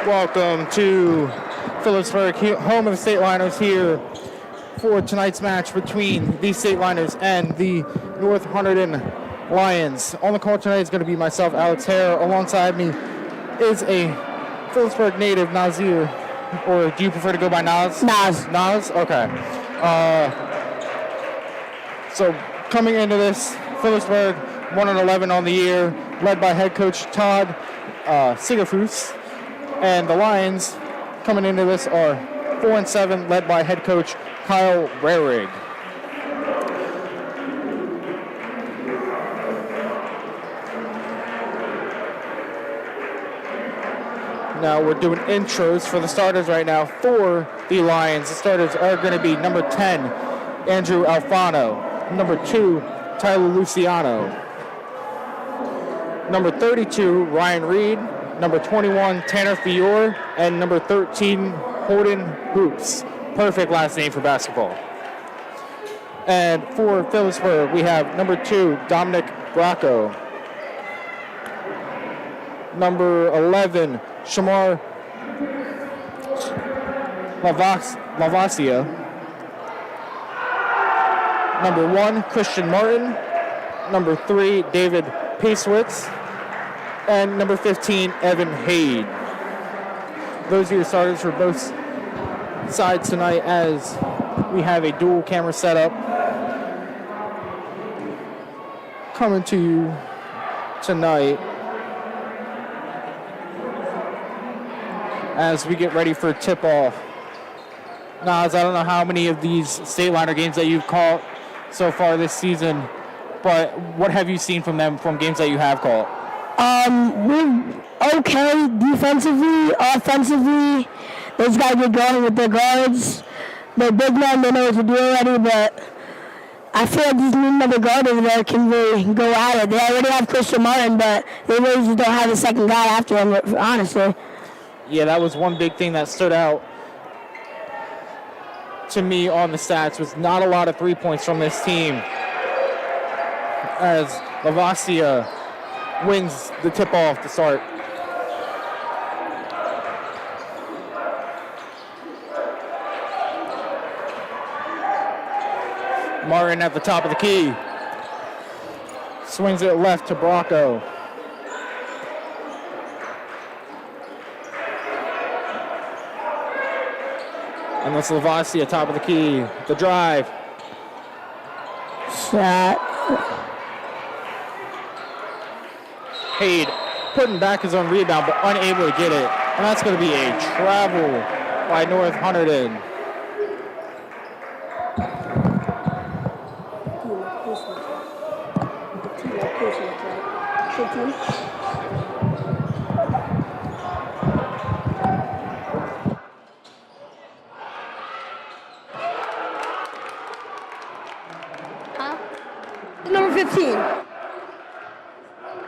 Welcome to Phillipsburg, home of the Stateliners, here for tonight's match between the Stateliners and the North Hunterdon Lions. On the call tonight is going to be myself, Alex Hare. Alongside me is a Phillipsburg native, Nazir. Or do you prefer to go by Naz? Naz. Naz? Okay. So coming into this, Phillipsburg 1-11 on the year, led by head coach Todd Sigafus. And the Lions coming into this are 4-7, led by head coach Kyle Rarig. Now we're doing intros for the starters right now for the Lions. The starters are going to be number 10, Andrew Alfano, number 2, Tyler Luciano, number 32, Ryan Reed, number 21, Tanner Fiore, and number 13, Holden Hoops. Perfect last name for basketball. And for Phillipsburg, we have number 2, Dominic Bracco, number 11, Shamar Lavasia, number 1, Christian Martin, number 3, David Pacewitz, and number 15, Evan Haid. Those are your starters for both sides tonight, as we have a dual camera setup coming to you tonight as we get ready for tip-off. Naz, I don't know how many of these Stateliner games that you've called so far this season, but what have you seen from them from games that you have called? We're okay defensively. Offensively, those guys get going with their guards. They're big men, they know what to do already, but I feel like these new number guard over there can really go at it. They already have Christian Martin, but they really just don't have a second guy after him, honestly. Yeah, that was one big thing that stood out to me on the stats, was not a lot of 3 points from this team, as Lavasia wins the tip-off to start. Martin at the top of the key. Swings it left to Bracco. And that's Lavasia, top of the key. The drive. Shot. Haid putting back his own rebound, but unable to get it. And that's going to be a travel by North Hunterdon. Number 15.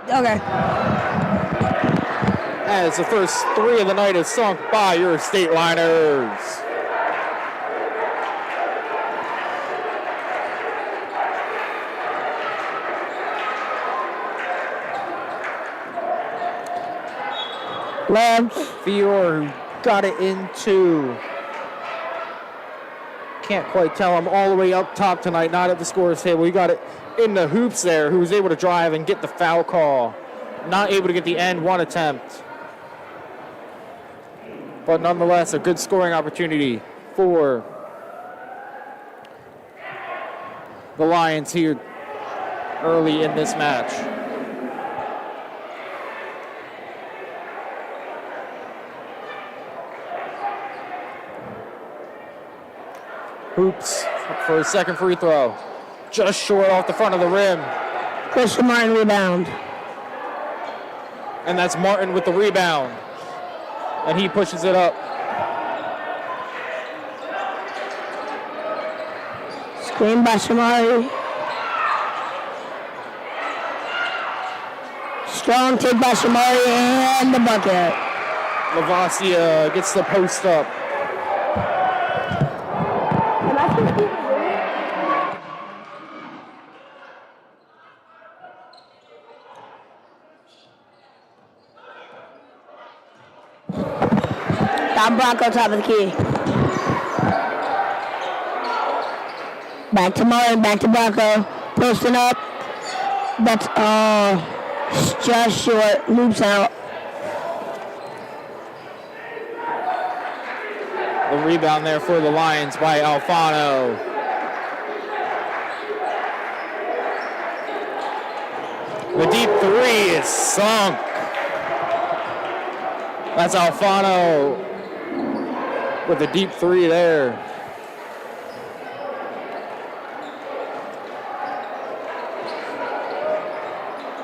Okay. As the first 3 of the night is sunk by your Stateliners. Left. Fiore got it into. Can't quite tell. I'm all the way up top tonight, not at the scorer's table. He got it in the hoops there, who was able to drive and get the foul call. Not able to get the end one attempt. But nonetheless, a good scoring opportunity for the Lions here early in this match. Hoops for his second free throw. Just short off the front of the rim. Christian Martin rebound. And that's Martin with the rebound. And he pushes it up. Screen by Shamari. Strong take by Shamari and the bucket. Lavasia gets the post up. Don Bronco, top of the key. Back to Martin, back to Bronco. Posting up. That's just short. Loops out. The rebound there for the Lions by Alfano. The deep three is sunk. That's Alfano with the deep three there.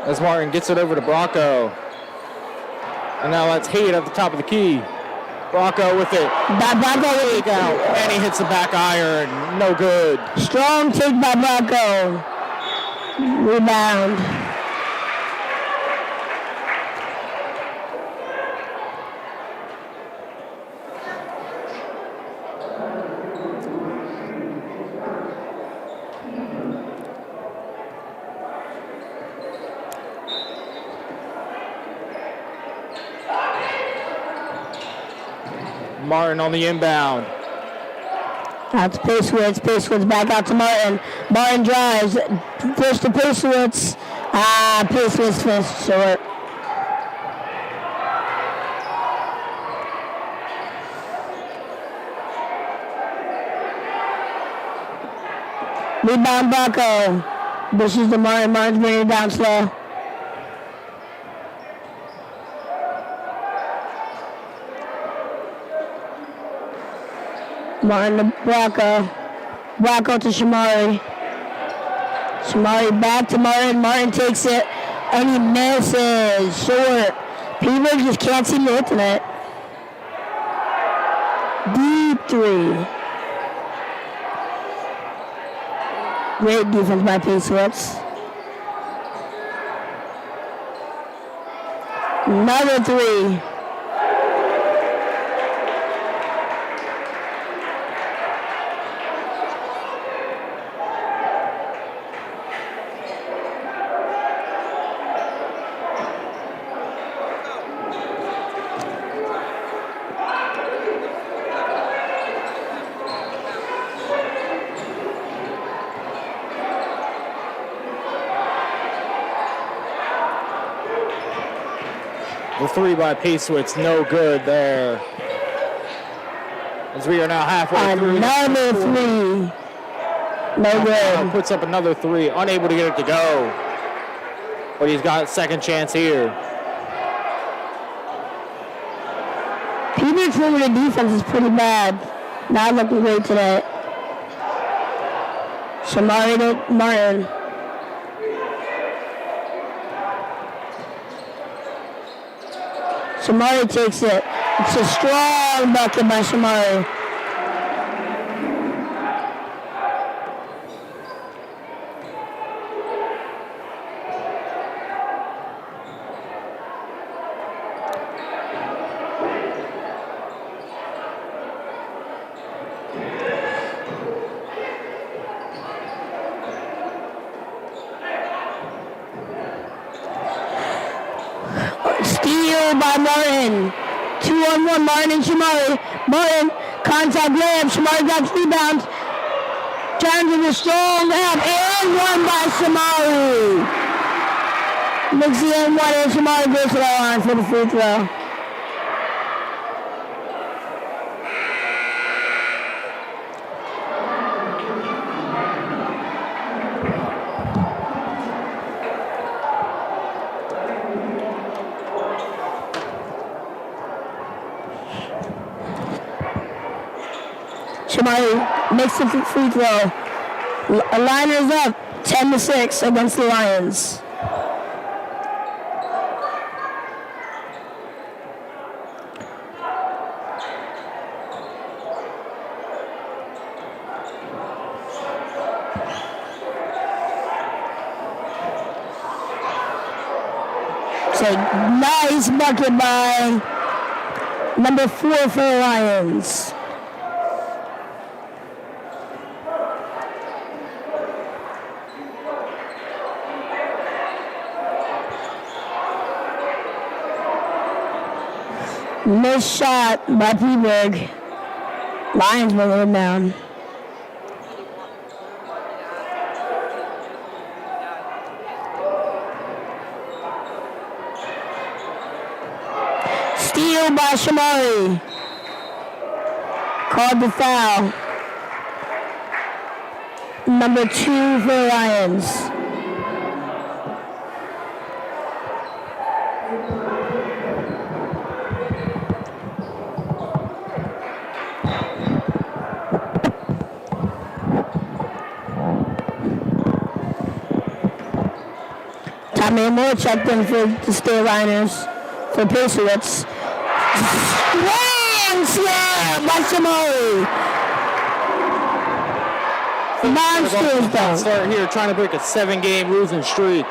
As Martin gets it over to Bronco. And now that's Haight at the top of the key. Bronco with it. Bronco with it. Out. And he hits the back iron. No good. Strong take by Bronco. Rebound. Martin on the inbound. Out to Payswitz. Payswitz back out to Martin. Martin drives. First to Payswitz. Payswitz finished short. Rebound Bronco. This is the Martin. Martin's bringing it down slow. Martin to Bronco. Bronco to Shamari. Shamari back to Martin. Martin takes it and he misses. Short. Peabody just can't seem to hit tonight. Deep three. Great defense by Payswitz. Another three. The three by Payswitz, no good there. As we are now halfway through. Another three. No good. Puts up another three, unable to get it to go. But he's got a second chance here. Peabody's perimeter defense is pretty bad. Not looking great today. Shamari to Martin. Shamari takes it. It's a strong bucket by Shamari. By Martin. 2-on-1, Martin and Shamari. Martin, contact layup. Shamari got rebound. Turns with a strong layup and one by Shamari. Makes the end one and Shamari goes to the line for the free throw. Shamari makes the free throw. Liners up 10-6 against the Lions. So nice bucket by number 4 for the Lions. Missed shot by Phillipsburg. Lions bring it down. Steal by Shamari. Called the foul. Number 2 for the Lions. Tommy Moore checked in for the Stateliners for Patriots. Strong slam by Shamari. Monsters though. Start here trying to break a 7-game losing streak.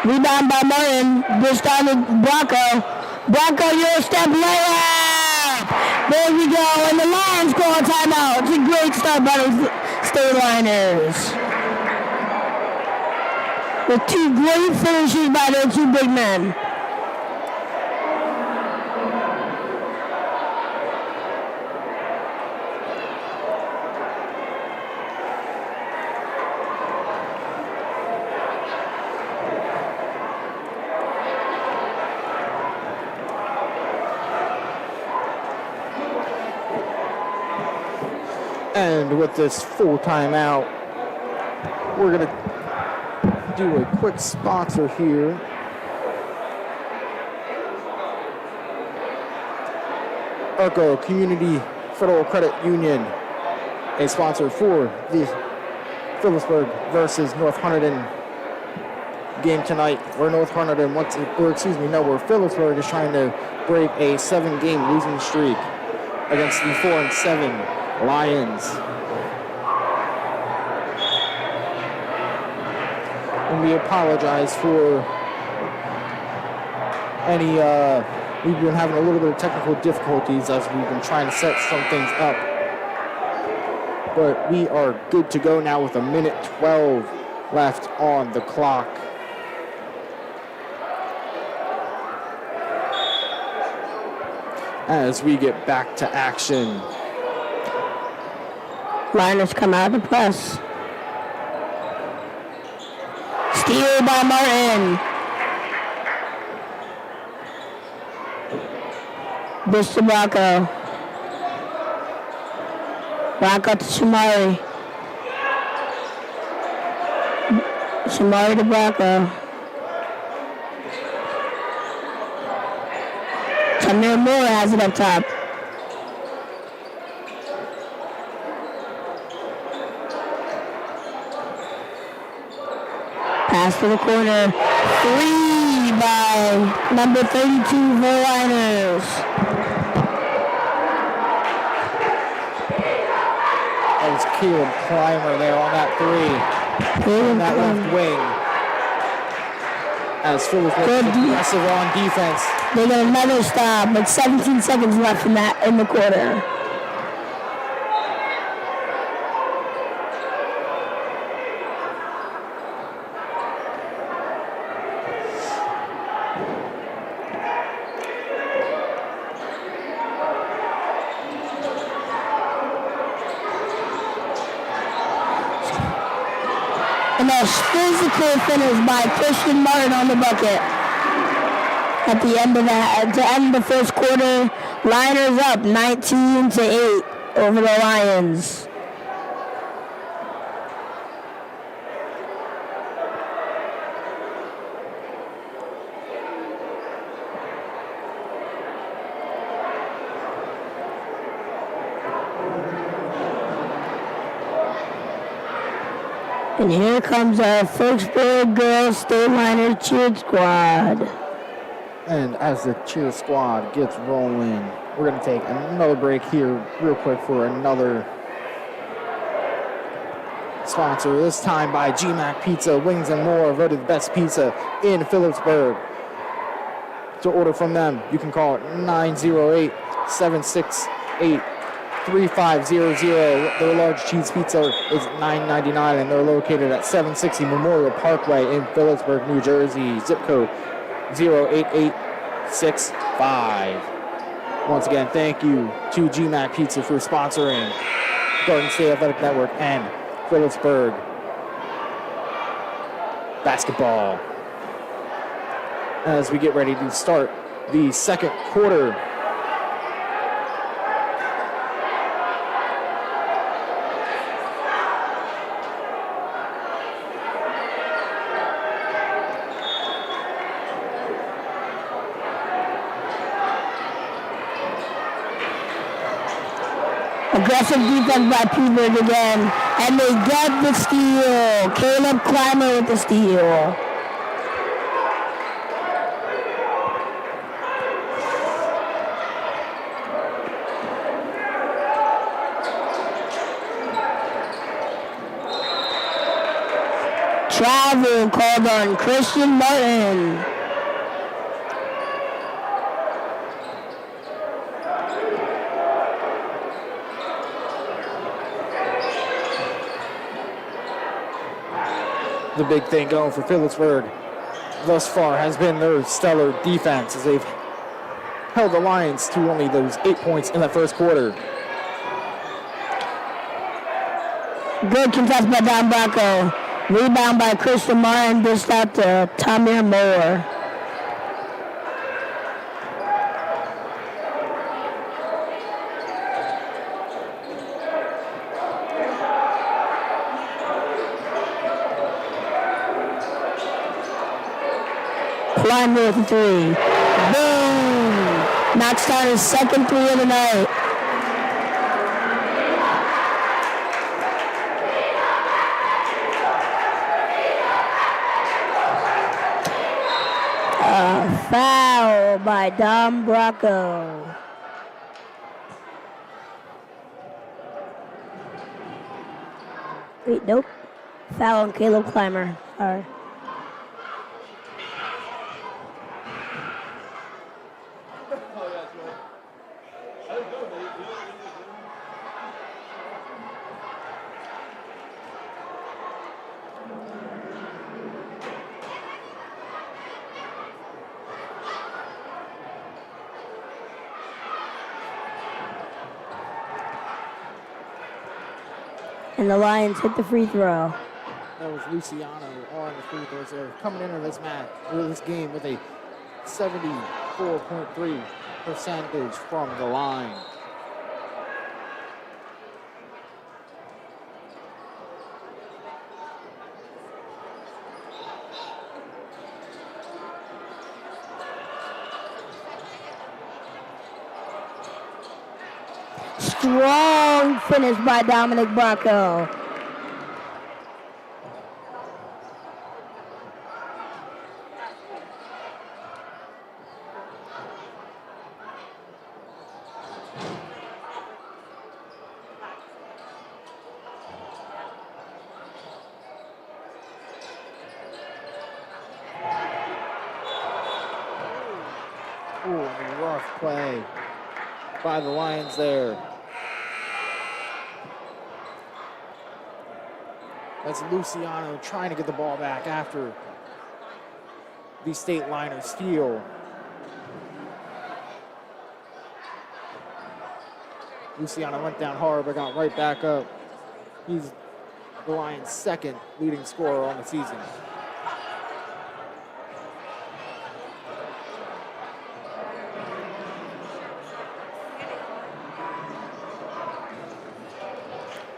Rebound by Martin. This time to Bronco. Bronco, your step layup. There we go. And the Lions call a timeout. It's a great start by the Stateliners. With 2 great finishes by their 2 big men. And with this full timeout, we're going to do a quick sponsor here. Arco Community Federal Credit Union, a sponsor for the Phillipsburg versus North Hunterdon game tonight. Where North Hunterdon where Phillipsburg is trying to break a 7-game losing streak against the 4-7 Lions. And we apologize for any, we've been having a little bit of technical difficulties as we've been trying to set some things up. But we are good to go now with 1:12 left on the clock. As we get back to action. Liners come out of the press. Steal by Martin. This to Bronco. Bronco to Shamari. Shamari to Bronco. Tamir Moore has it up top. Pass to the corner. 3 by number 32 for the Liners. That was Caleb Clymer there on that 3. On that left wing. As Phillips was aggressive on defense. They got another stop, but 17 seconds left in the quarter. And a physical finish by Christian Martin on the bucket. At the end of that, to end the first quarter, Liners up 19-8 over the Lions. And here comes our Phillipsburg girls Stateliners cheer squad. And as the cheer squad gets rolling, we're going to take another break here real quick for another sponsor. This time by GMAC Pizza, Wings and More, voted the best pizza in Phillipsburg. To order from them, you can call it 908-768-3585 3500. Their large cheese pizza is $9.99, and they're located at 760 Memorial Parkway in Phillipsburg, New Jersey. Zip code 08865. Once again, thank you to GMAC Pizza for sponsoring Garden State Athletic Network and Phillipsburg basketball. As we get ready to start the second quarter. Aggressive defense by Phillipsburg again, and they get the steal. Caleb Clymer with the steal. Travel called on Christian Martin. The big thing going for Phillipsburg thus far has been their stellar defense, as they've held the Lions to only those 8 points in the first quarter. Good contest by Don Bracco. Rebound by Christian Martin, dished out to Tamir Moore. Clymer with a three. Boom! Knocks down his second three of the night. Foul by Don Bracco. Wait, nope. Foul on Caleb Clymer. Sorry. And the Lions hit the free throw. That was Luciano on the free throws there, coming into this match, this game with a 74.3% from the line. Strong finish by Dominic Bracco. Ooh, rough play by the Lions there. That's Luciano trying to get the ball back after the Stateliners steal. Luciano went down hard but got right back up. He's the Lions' second leading scorer on the season.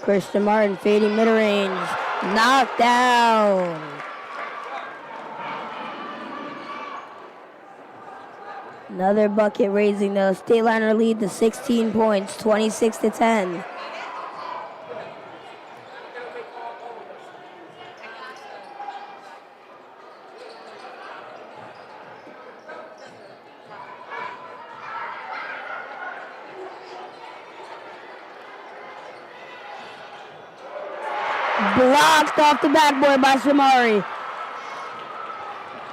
Christian Martin fading mid-range. Knocked down. Another bucket, raising the Stateliner lead to 16 points, 26-10. Blocked off the backboard by Shamari.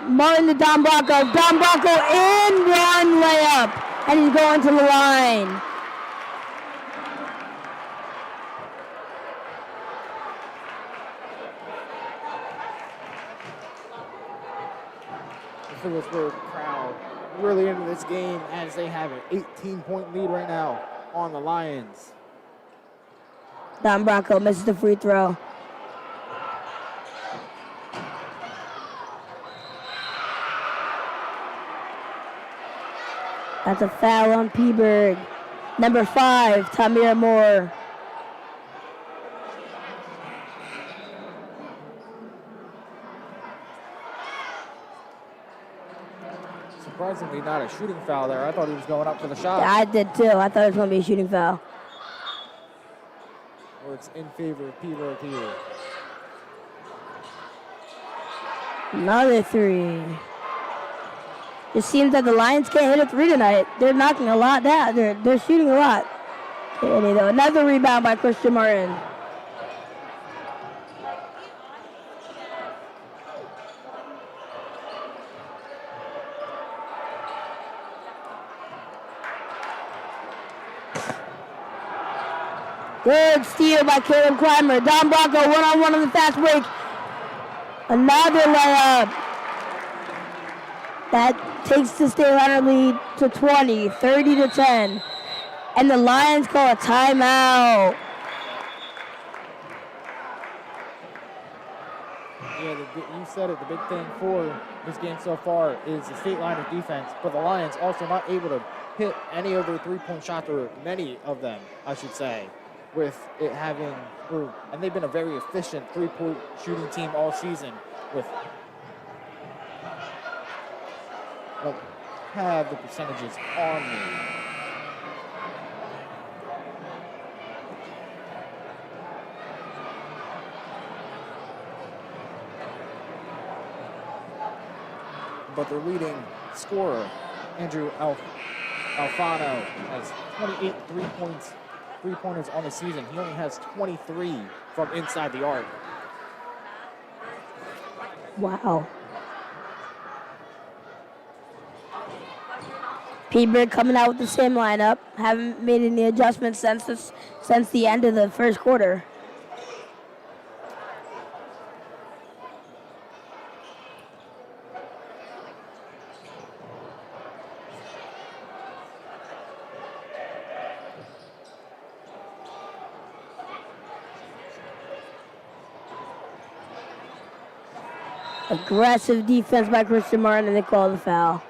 Martin to Don Bracco. Don Bracco in run layup. And he's going to the line. Phillipsburg crowd really into this game as they have an 18-point lead right now on the Lions. Don Bronco misses the free throw. That's a foul on Phillipsburg. Number 5, Tamir Moore. Surprisingly, not a shooting foul there. I thought he was going up for the shot. Yeah, I did too. I thought it was going to be a shooting foul. Or it's in favor of Phillipsburg here. Another 3. It seems that the Lions can't hit a 3 tonight. They're knocking a lot down. They're shooting a lot. Okay, though. Another rebound by Christian Martin. Good steal by Caleb Clymer. Don Bronco one-on-one on the fast break. Another layup. That takes the Stateliner lead to 20, 30-10. And the Lions call a timeout. Yeah, you said it. The big thing for this game so far is the Stateliner defense, but the Lions also not able to hit any of their three-point shots, or many of them, I should say, with it having, and they've been a very efficient three-point shooting team all season with have the percentages on me. But their leading scorer, Andrew Alfano, has 28 three-pointers on the season. He only has 23 from inside the arc. Wow. Phillipsburg coming out with the same lineup. Haven't made any adjustments since the end of the first quarter. Aggressive defense by Christian Martin, and they call the foul.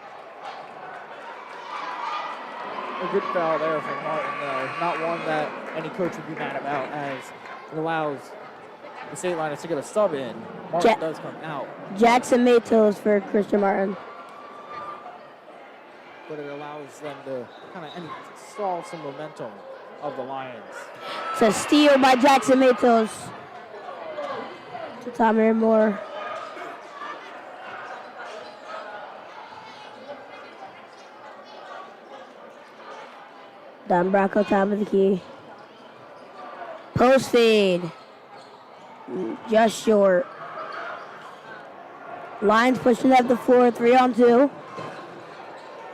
A good foul there from Martin, though. Not one that any coach would be mad about, as it allows the Stateliners to get a sub in. Martin does come out. Jackson Matos for Christian Martin. But it allows them to kind of stall some momentum of the Lions. It's a steal by Jackson Matos to Tamir Moore. Don Bronco, top of the key. Post fade. Just short. Lions pushing up the floor, 3-on-2.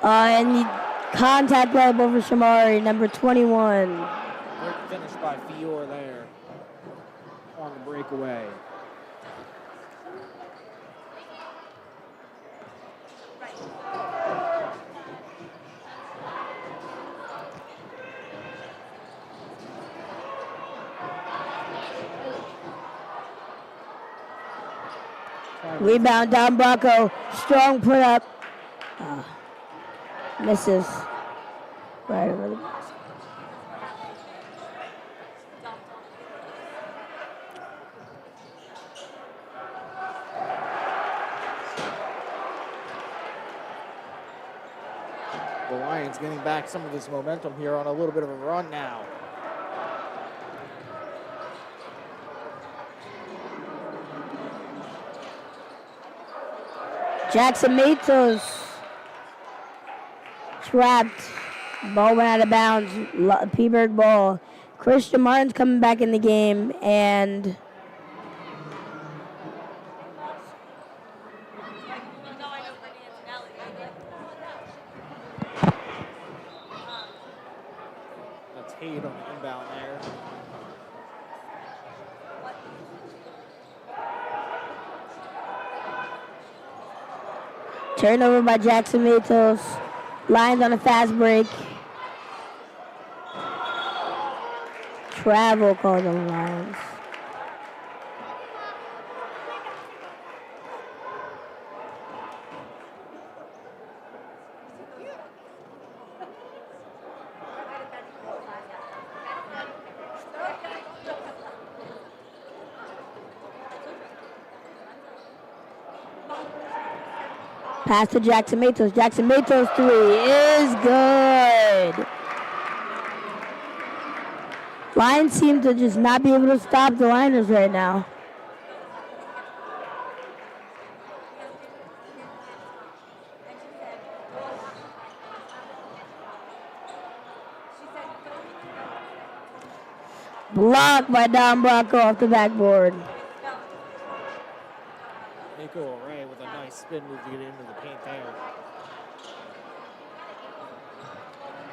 And the contact layup over Shamari, number 21. Great finish by Fior there on the breakaway. Rebound, Don Bronco. Strong put up. Misses. Right over the basket. The Lions getting back some of this momentum here on a little bit of a run now. Jackson Matos trapped. Ball went out of bounds. Phillipsburg ball. Christian Martin's coming back in the game, and that's Hayden on the inbound there. Turnover by Jackson Matos. Lions on a fast break. Travel called on the Lions. Pass to Jackson Matos. Jackson Matos 3 is good. Lions seem to just not be able to stop the Liners right now. Blocked by Don Bracco off the backboard. Nico Ray with a nice spin move to get into the paint there.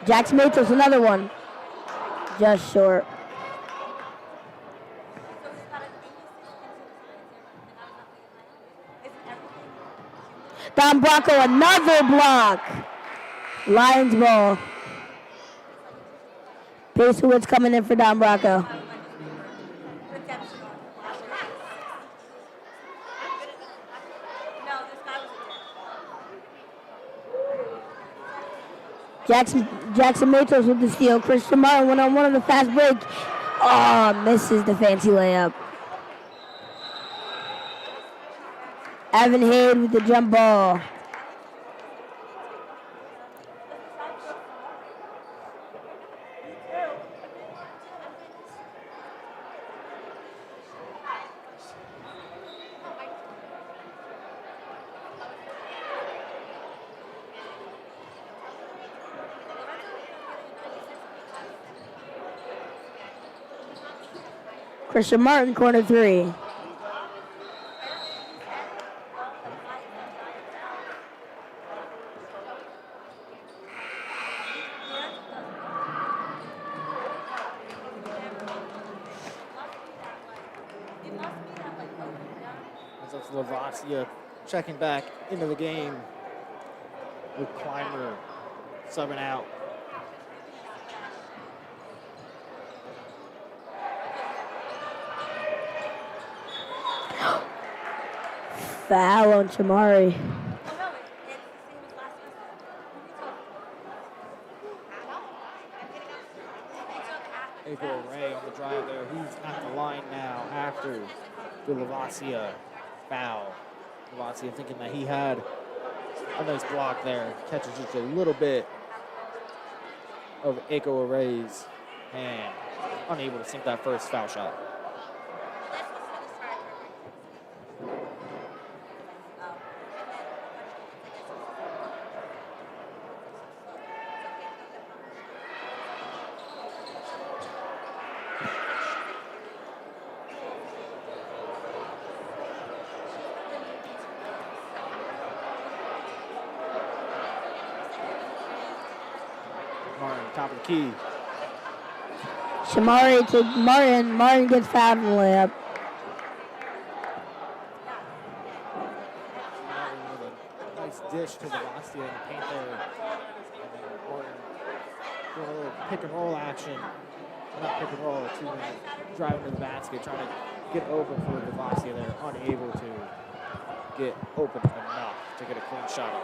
Jackson Matos, another one. Just short. Don Bracco, another block. Lions ball. Pacewood's coming in for Don Bracco. Jackson Matos with the steal. Christian Martin one-on-one on the fast break. Oh, misses the fancy layup. Evan Hayde with the jump ball. Christian Martin, corner 3. Lavasia checking back into the game with Clymer subbing out. Foul on Chamari. April Ray on the drive there. He's at the line now after the Lavasia foul. Lavasia thinking that he had a nice block there. Catches just a little bit of Aiko Array's hand. Unable to sink that first foul shot. Top of the key. Shamari to Martin. Martin gets fouled in the layup. Martin with a nice dish to the Lavasia in the paint there. And then Martin doing a little pick and roll action. Not pick and roll, two-man driving to the basket, trying to get open for the Lavasia there. Unable to get open enough to get a clean shot off.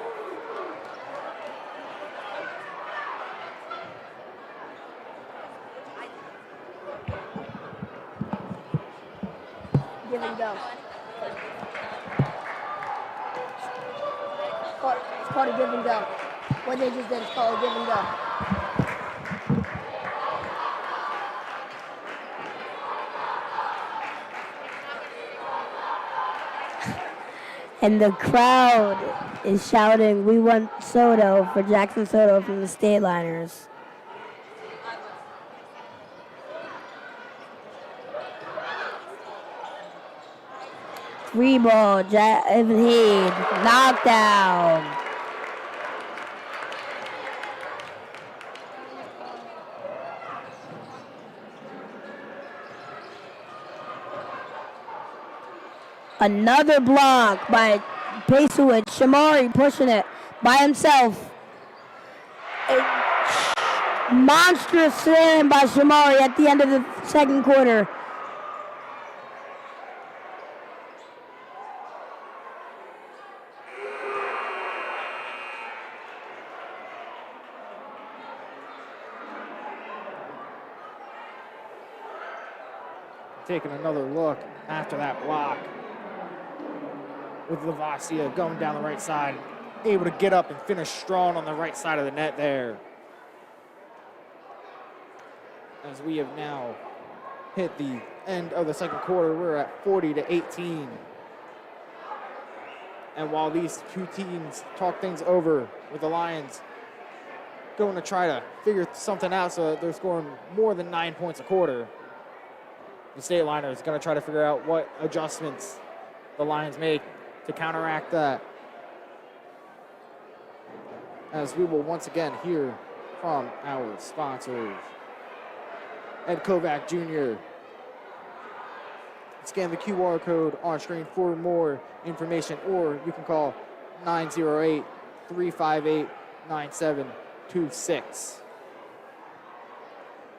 Give and go. It's called a give and go. What they just did is called a give and go. And the crowd is shouting, "We want Soto" for Jackson Soto from the Stateliners. Three ball, Evan Hayde, knockdown. Another block by pace to it. Shamari pushing it by himself. A monstrous slam by Shamari at the end of the second quarter. Taking another look after that block with Lavasia going down the right side, able to get up and finish strong on the right side of the net there. As we have now hit the end of the second quarter, we're at 40-18. And while these two teams talk things over with the Lions going to try to figure something out so that they're scoring more than 9 points a quarter, the Stateliners going to try to figure out what adjustments the Lions make to counteract that. As we will once again hear from our sponsors. Ed Kovac Jr. Scan the QR code on screen for more information, or you can call 908-358-9726.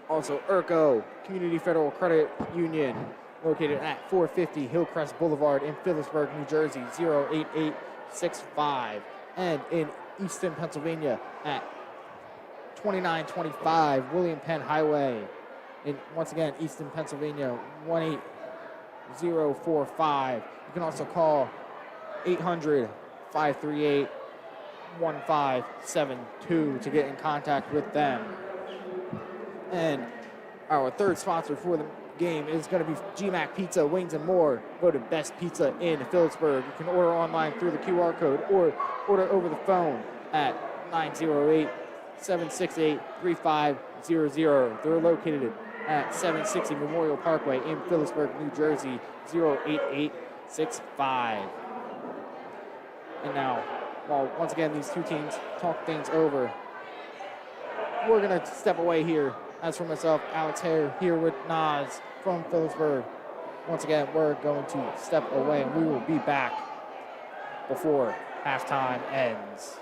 Also, ERCO, Community Federal Credit Union, located at 450 Hillcrest Boulevard in Phillipsburg, New Jersey, 08865. And in Easton, Pennsylvania at 2925 William Penn Highway. In, once again, Easton, Pennsylvania, 18045. You can also call 800-538-1572 to get in contact with them. And our third sponsor for the game is going to be GMAC Pizza, Wings and More, voted best pizza in Phillipsburg. You can order online through the QR code or order over the phone at 908-768-3500. They're located at 760 Memorial Parkway in Phillipsburg, New Jersey, 08865. And now, while once again these two teams talk things over, we're going to step away here. As for myself, Alex Hare, here with Nas from Phillipsburg. Once again, we're going to step away, and we will be back before halftime ends.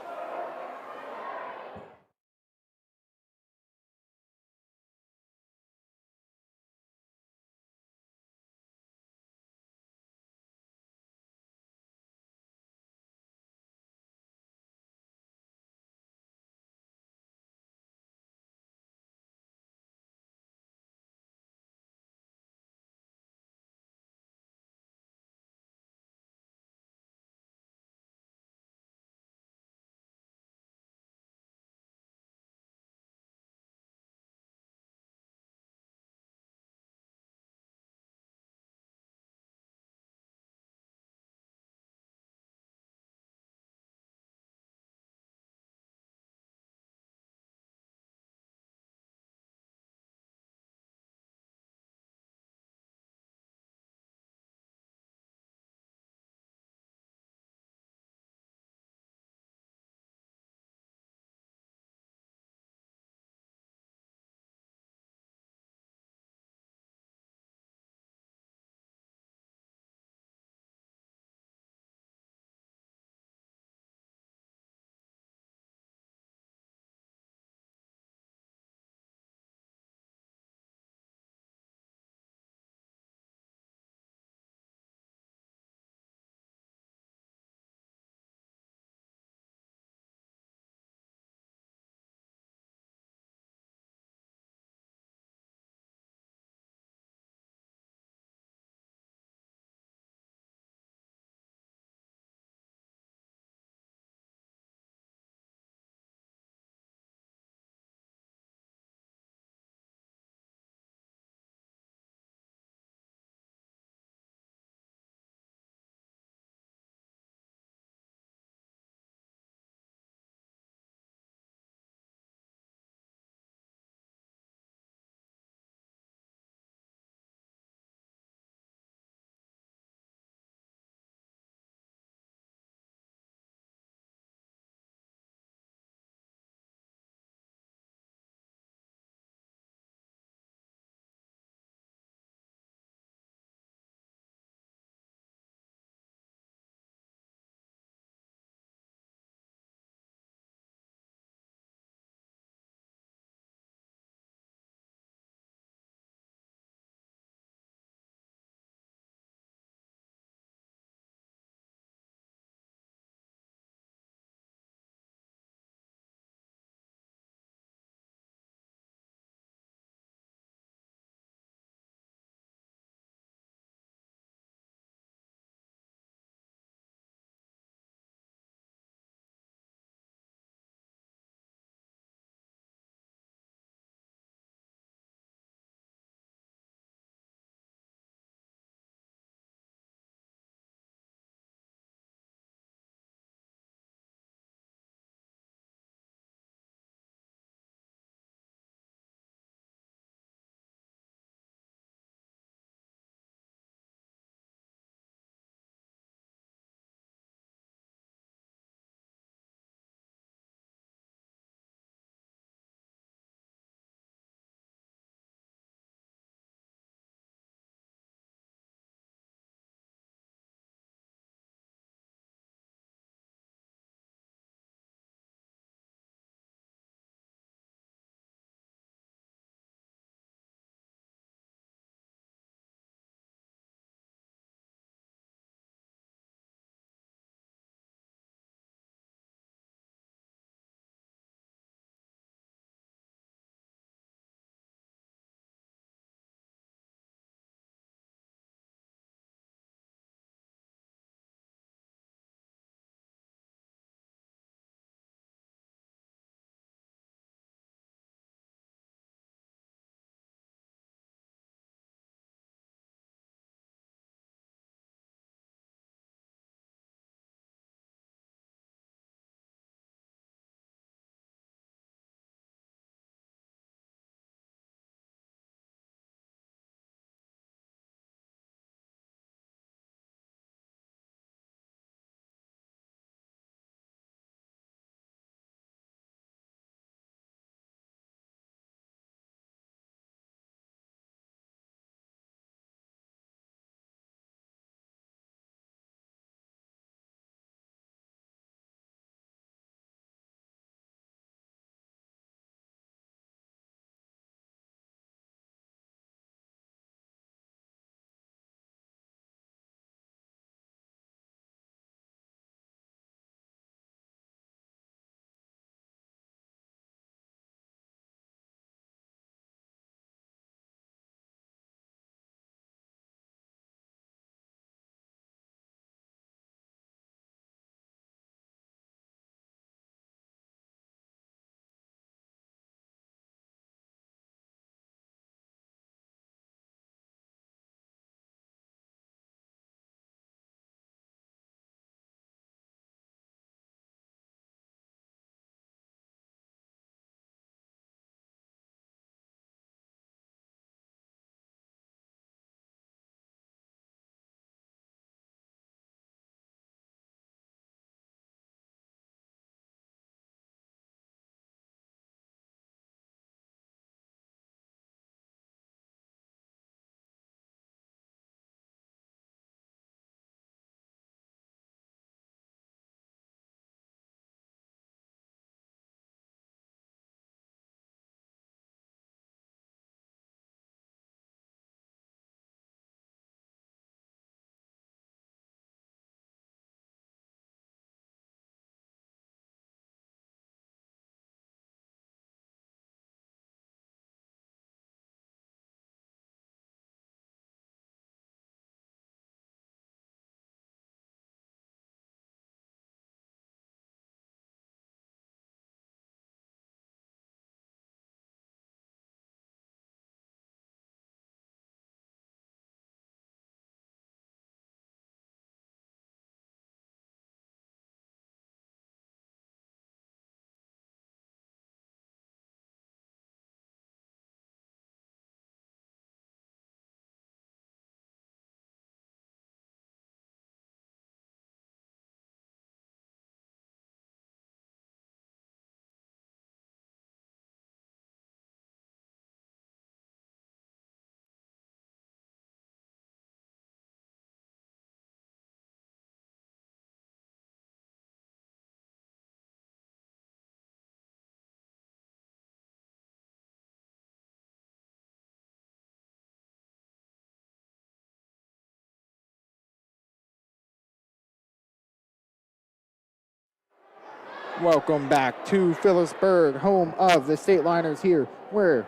Welcome back to Phillipsburg, home of the Stateliners here, where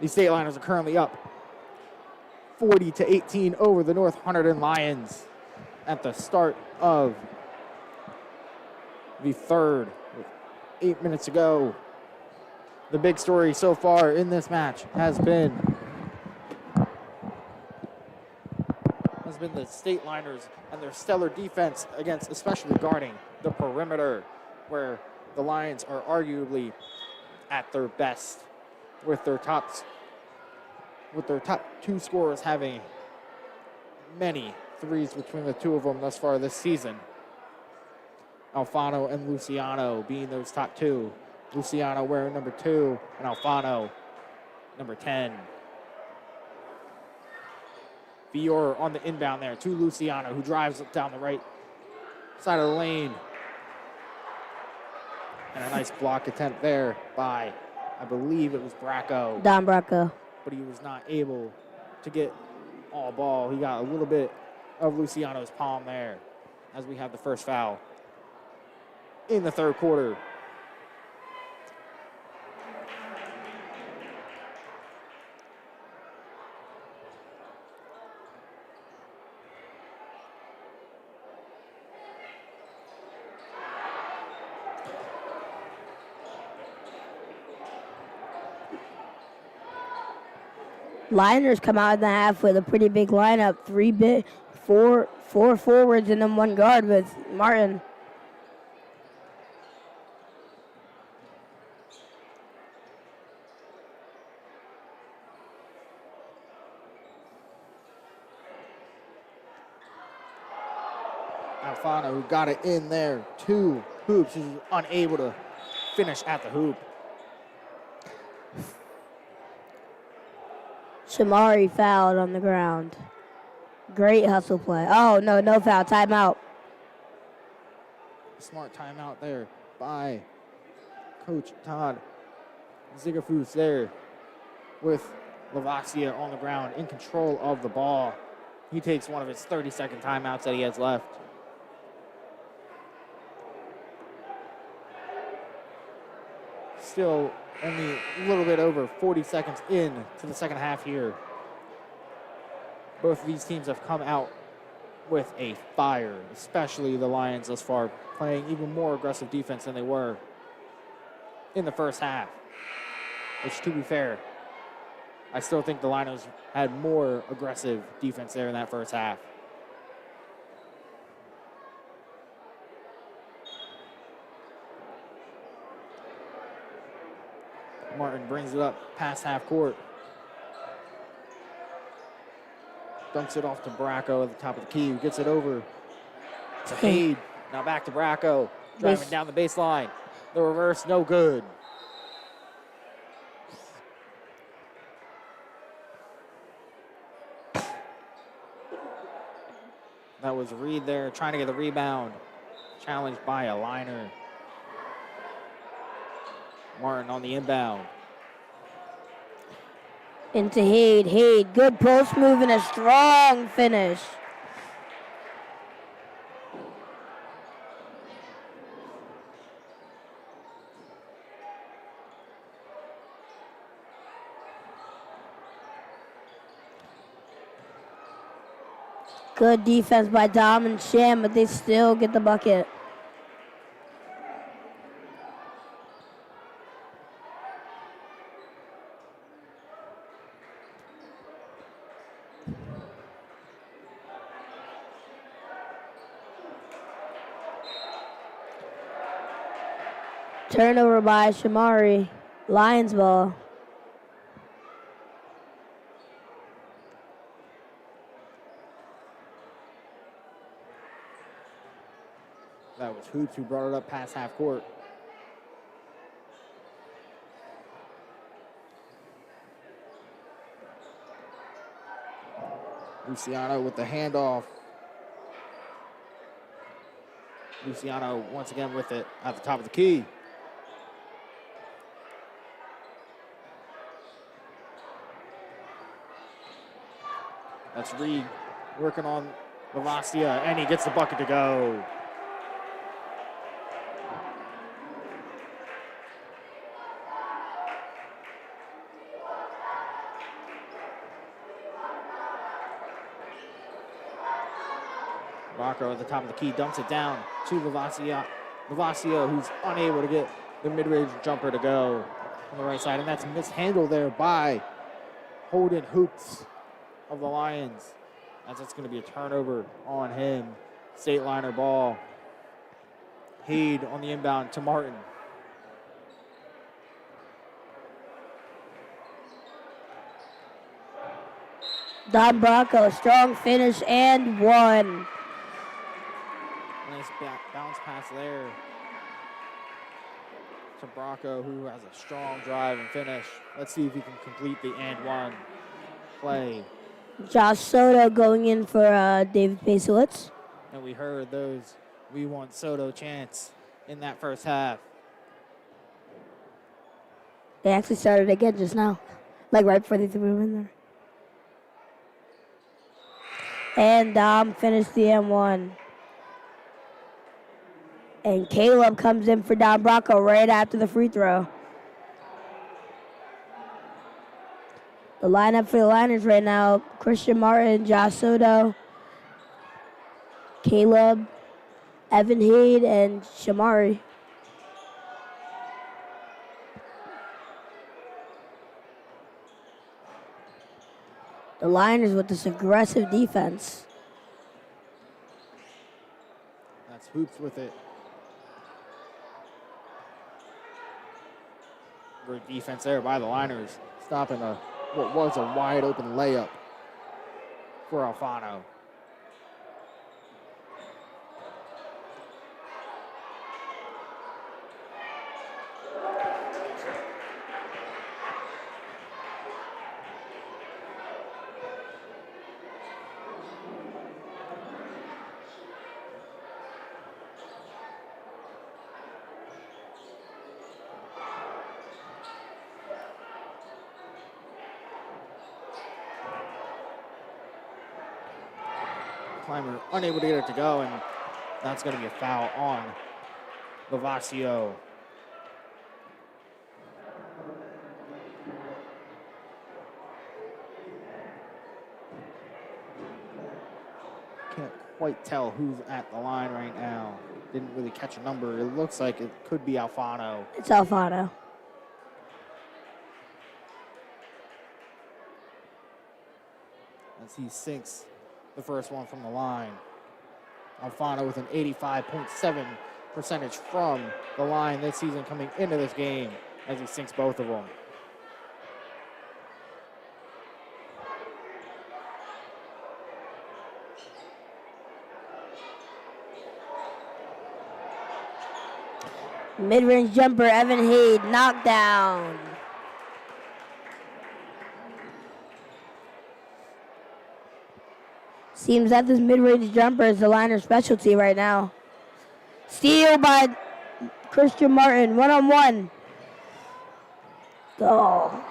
the Stateliners are currently up 40-18 over the North Hunterdon Lions at the start of the third, with 8 minutes to go. The big story so far in this match has been the Stateliners and their stellar defense against, especially guarding the perimeter, where the Lions are arguably at their best, with their top two scorers having many threes between the two of them thus far this season. Alfano and Luciano being those top two. Luciano wearing number 2 and Alfano number 10. Fior on the inbound there to Luciano, who drives down the right side of the lane. And a nice block attempt there by, I believe it was Bracco. Don Bracco. But he was not able to get all ball. He got a little bit of Luciano's palm there as we have the first foul in the third quarter. Liners come out in the half with a pretty big lineup. Four forwards and then 1 guard with Martin. Alfano, who got it in there, 2 hoops, who's unable to finish at the hoop. Shamari fouled on the ground. Great hustle play. Oh, no foul. Timeout. Smart timeout there by Coach Todd Zigafus there with Lavasia on the ground in control of the ball. He takes one of his 30-second timeouts that he has left. Still only a little bit over 40 seconds in to the second half here. Both of these teams have come out with a fire, especially the Lions thus far, playing even more aggressive defense than they were in the first half. Which, to be fair, I still think the Lions had more aggressive defense there in that first half. Martin brings it up past half court. Dunks it off to Bracco at the top of the key, who gets it over to Haid. Now back to Bracco, driving down the baseline. The reverse, no good. That was Reed there, trying to get the rebound. Challenged by a liner. Martin on the inbound. Into Haid. Haid, good post move and a strong finish. Good defense by Dom and Sham, but they still get the bucket. Turnover by Shamari. Lions ball. That was Hoops who brought it up past half court. Luciano with the handoff. Luciano once again with it at the top of the key. That's Reed working on Lavasia, and he gets the bucket to go. Rocco at the top of the key dumps it down to Lavasio, who's unable to get the mid-range jumper to go on the right side. And that's mishandled there by Holden Hoops of the Lions, as it's going to be a turnover on him. Stateliner ball. Hayde on the inbound to Martin. Don Bronco, strong finish and one. Nice bounce pass there to Bronco, who has a strong drive and finish. Let's see if he can complete the and one play. Josh Soto going in for David Pasolitz. And we heard those "We Want Soto" chants in that first half. They actually started again just now, like right before they threw him in there. And Dom finished the M1. And Caleb comes in for Don Bronco right after the free throw. The lineup for the Liners right now: Christian Martin, Josh Soto, Caleb, Evan Hayde, and Shamari. The Liners with this aggressive defense. That's Hoops with it. Great defense there by the Liners, stopping what was a wide open layup for Alfano. Clymer unable to get it to go, and that's going to be a foul on Lavasio. Can't quite tell who's at the line right now. Didn't really catch a number. It looks like it could be Alfano. It's Alfano. As he sinks the first one from the line. Alfano with an 85.7 percentage from the line this season coming into this game, as he sinks both of them. Mid-range jumper, Evan Hayde, knockdown. Seems that this mid-range jumper is the Liners' specialty right now. Steal by Christian Martin, one-on-one. Oh.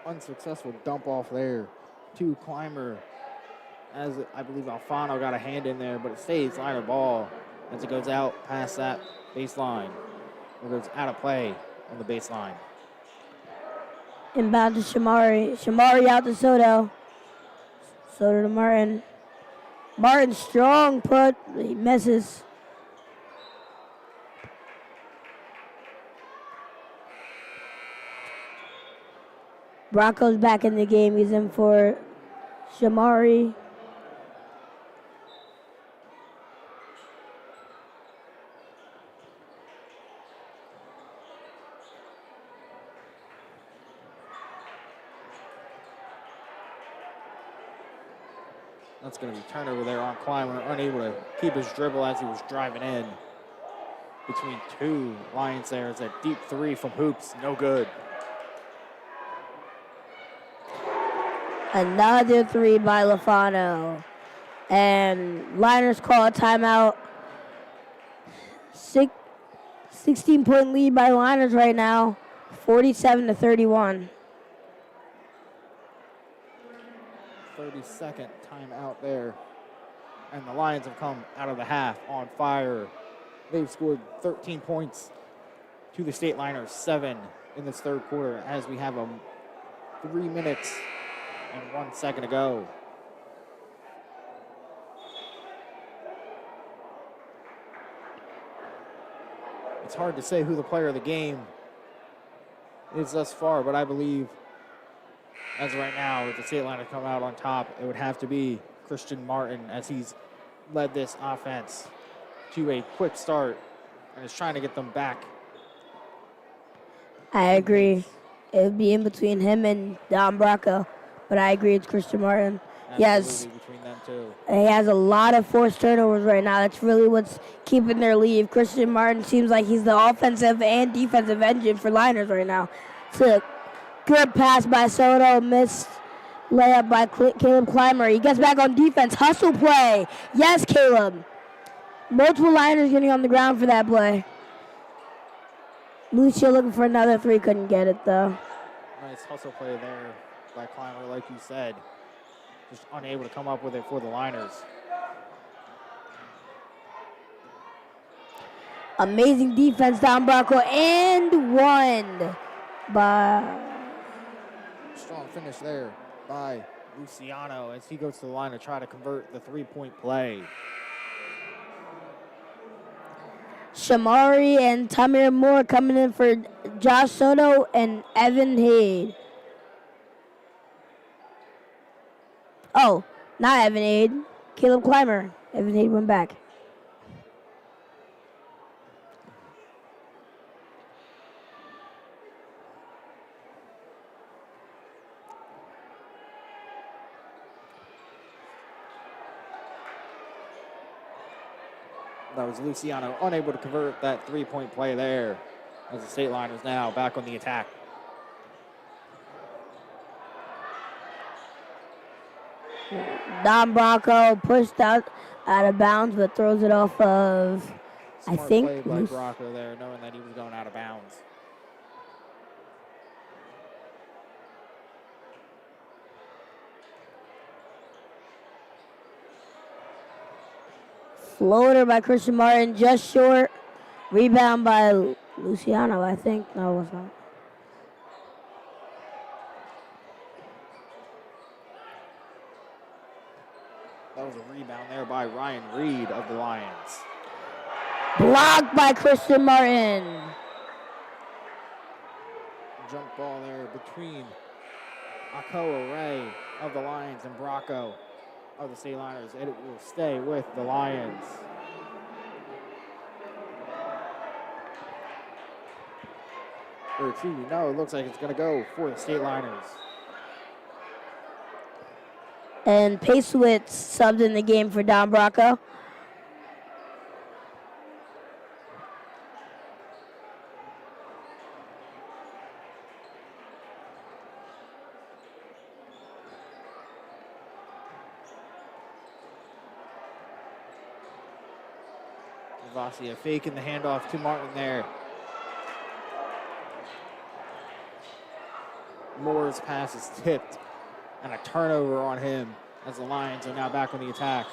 Unsuccessful dump off there to Clymer, as I believe Alfano got a hand in there, but it stays Liner ball as it goes out past that baseline. It goes out of play on the baseline. Inbound to Shamari. Shamari out to Soto. Soto to Martin. Martin strong put. He misses. Broncos back in the game. He's in for Shamari. That's going to be turnover there on Clymer, unable to keep his dribble as he was driving in between two Lions there. It's a deep three from Hoops, no good. Another three by Lafano. And Liners call a timeout. 16-point lead by Liners right now, 47-31. 32nd timeout there. And the Lions have come out of the half on fire. They've scored 13 points to the Stateliners, 7 in this third quarter, as we have 3 minutes and 1 second to go. It's hard to say who the player of the game is thus far, but I believe as of right now, with the Stateliners come out on top, it would have to be Christian Martin, as he's led this offense to a quick start and is trying to get them back. I agree. It would be in between him and Don Bracco, but I agree it's Christian Martin. Absolutely, between them two. He has a lot of forced turnovers right now. That's really what's keeping their lead. Christian Martin seems like he's the offensive and defensive engine for Liners right now. It's a good pass by Soto, missed layup by Caleb Clymer. He gets back on defense. Hustle play. Yes, Caleb. Multiple Liners getting on the ground for that play. Lucio looking for another three, couldn't get it though. Nice hustle play there by Clymer, like you said. Just unable to come up with it for the Liners. Amazing defense down Bracco, and one by... Strong finish there by Luciano as he goes to the line to try to convert the three-point play. Shamari and Tamir Moore coming in for Josh Soto and Evan Hade. Oh, not Evan Hade. Caleb Clymer. Evan Hade went back. That was Luciano unable to convert that three-point play there as the Stateliners now back on the attack. Don Bracco pushed out of bounds, but throws it off of, Smart I think. Play by Bracco there, knowing that he was going out of bounds. Floater by Christian Martin, just short. Rebound by Luciano, I think. No, it was not. That was a rebound there by Ryan Reed of the Lions. Blocked by Christian Martin. Jump ball there between Akoa Ray of the Lions and Bracco of the Stateliners, and it will stay with the Lions. Or excuse me, no, it looks like it's going to go for the Stateliners. And Payswitz subbed in the game for Don Bracco. Varsity faking the handoff to Martin there. Moore's pass is tipped and a turnover on him as the Lions are now back on the attack.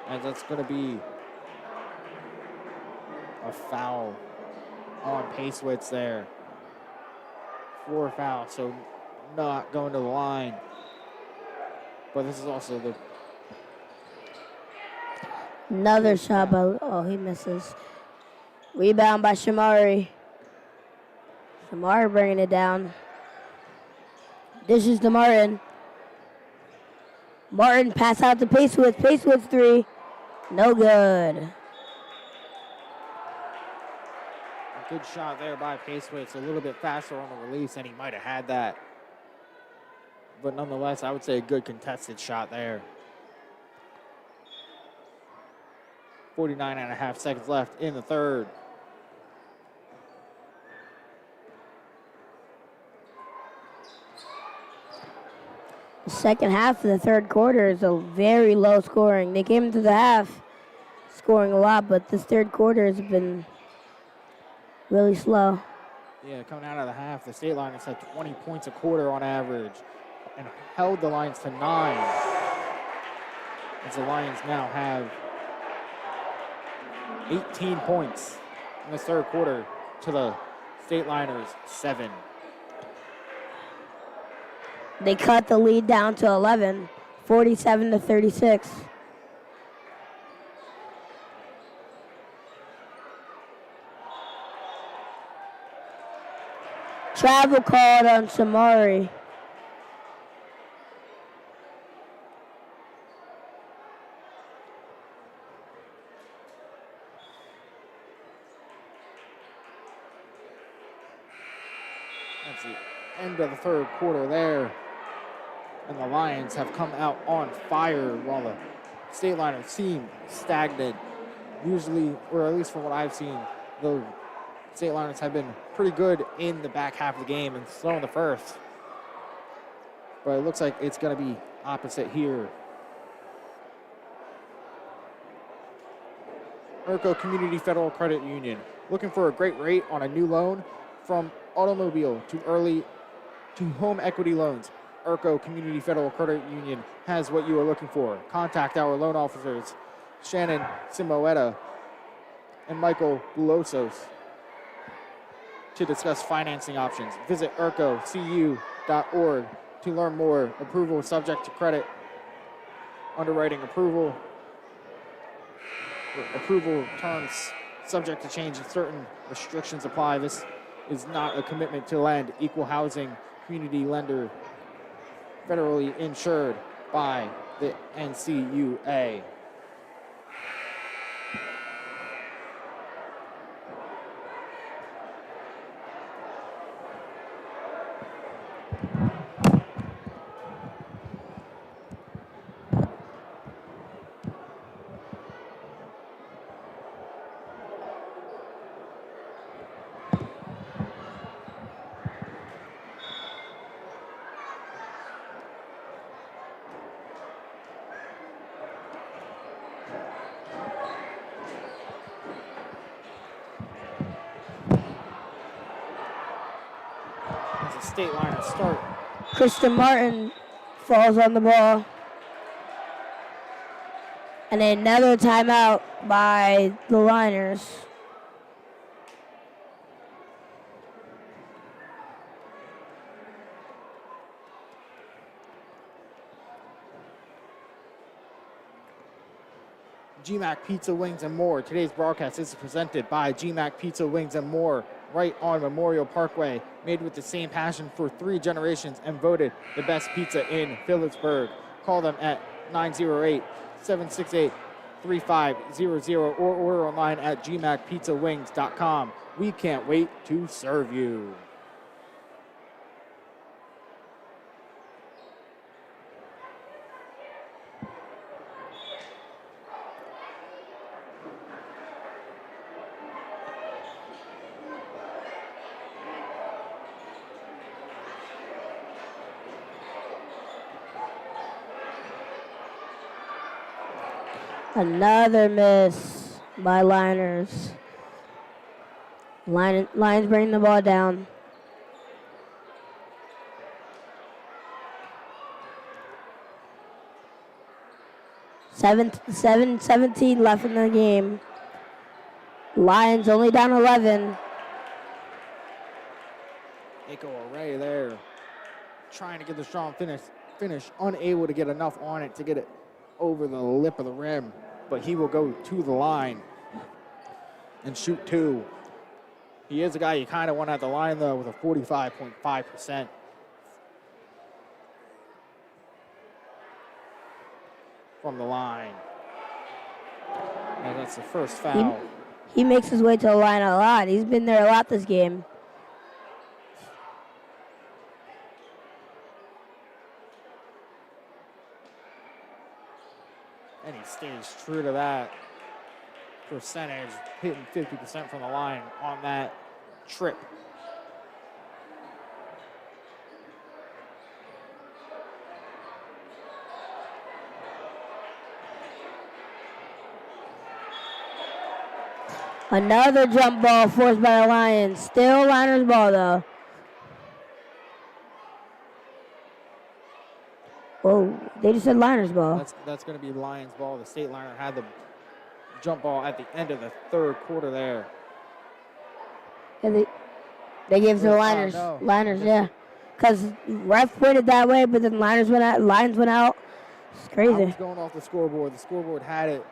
And that's going to be a foul on Payswitz there. 4 fouls, so not going to the line. But this is also the... Another shot by, oh, he misses. Rebound by Shamari. Shamari bringing it down. Dishes to Martin. Martin pass out to Payswitz. Payswitz three. No good. A good shot there by Payswitz. A little bit faster on the release, and he might have had that. But nonetheless, I would say a good contested shot there. 49.5 seconds left in the third. The second half of the third quarter is a very low scoring. They came into the half scoring a lot, but this third quarter has been really slow. Yeah, coming out of the half, the Stateliners had 20 points a quarter on average and held the Lions to 9. As the Lions now have 18 points in the third quarter to the Stateliners 7. They cut the lead down to 11, 47 to 36. Travel called on Samari. That's the end of the third quarter there. And the Lions have come out on fire while the Stateliners seem stagnant. Usually, or at least from what I've seen, the Stateliners have been pretty good in the back half of the game and slow in the first. But it looks like it's going to be opposite here. Urco Community Federal Credit Union. Looking for a great rate on a new loan from automobile to home equity loans. Urco Community Federal Credit Union has what you are looking for. Contact our loan officers, Shannon Simoeta and Michael Bulosos, to discuss financing options. Visit urcocu.org to learn more. Approval subject to credit. Underwriting approval. Approval terms subject to change if certain restrictions apply. This is not a commitment to lend. Equal housing community lender, federally insured by the NCUA. Stateliners start. Christian Martin falls on the ball. And another timeout by the Liners. GMAC Pizza, Wings, and More. Today's broadcast is presented by GMAC Pizza, Wings, and More, right on Memorial Parkway, made with the same passion for 3 generations and voted the best pizza in Phillipsburg. Call them at 908-768-3500 or order online at gmacpizzawings.com. We can't wait to serve you. Another miss by Liners. Lions bring the ball down. 7:17 left in the game. Lions only down 11. Nico Array there, trying to get the strong finish, unable to get enough on it to get it over the lip of the rim, but he will go to the line and shoot 2. He is a guy you kind of want at the line, though, with a 45.5% from the line. And that's the first foul. He makes his way to the line a lot. He's been there a lot this game. And he stays true to that percentage, hitting 50% from the line on that trip. Another jump ball forced by the Lions. Still Liners ball, though. Whoa, they just said Liners ball. That's going to be Lions ball. The Stateliner had the jump ball at the end of the third quarter there. And they gave it to the Liners. No. Liners, yeah. Because ref pointed that way, but then Lions went out. It's crazy. I was going off the scoreboard. The scoreboard had it.